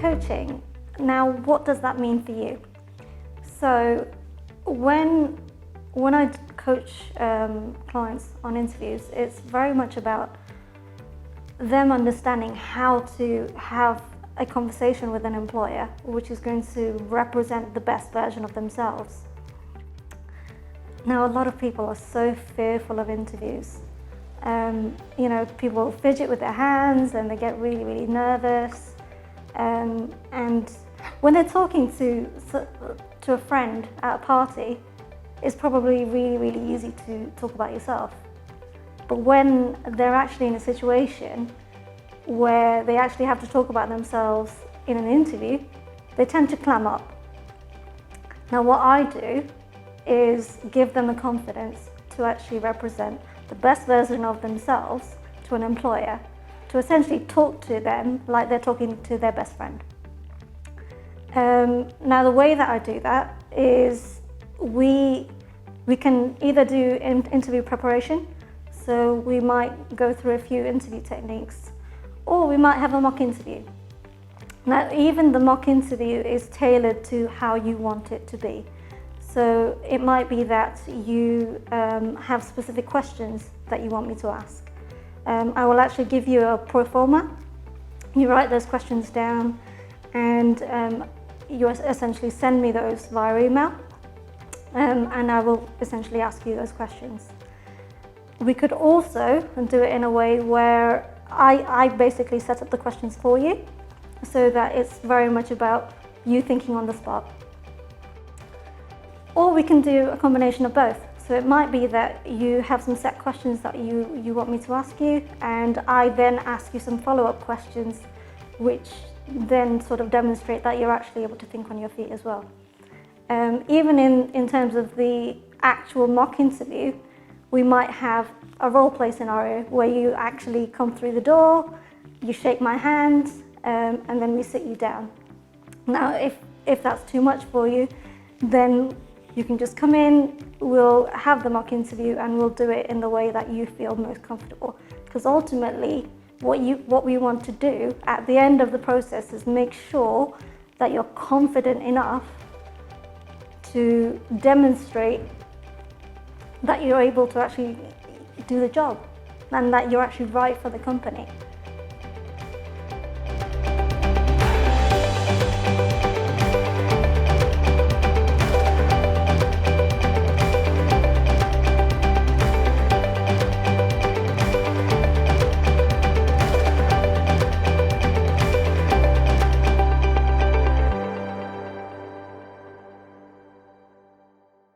coaching. Now, what does that mean for you? So when I coach clients on interviews, it's very much about them understanding how to have a conversation with an employer which is going to represent the best version of themselves. Now, a lot of people are so fearful of interviews. People fidget with their hands and they get really, really nervous. And when they're talking to a friend at a party, it's probably really, really easy to talk about yourself. But when they're actually in a situation where they actually have to talk about themselves in an interview, they tend to clam up. Now, what I do is give them the confidence to actually represent the best version of themselves to an employer, to essentially talk to them like they're talking to their best friend. Now, the way that I do that is we can either do interview preparation, so we might go through a few interview techniques, or we might have a mock interview. Now, even the mock interview is tailored to how you want it to be. So it might be that you have specific questions that you want me to ask. I will actually give you a pro forma. You write those questions down and you essentially send me those via email, and I will essentially ask you those questions. We could also do it in a way where I basically set up the questions for you, so that it's very much about you thinking on the spot. Or we can do a combination of both. So it might be that you have some set questions that you want me to ask you, and I then ask you some follow-up questions which then sort of demonstrate that you're actually able to think on your feet as well. Even in terms of the actual mock interview, we might have a role play scenario where you actually come through the door, you shake my hand, and then we sit you down. Now, if that's too much for you, then you can just come in, we'll have the mock interview and we'll do it in the way that you feel most comfortable. Because ultimately, what we want to do at the end of the process is make sure that you're confident enough to demonstrate that you're able to actually do the job and that you're actually right for the company.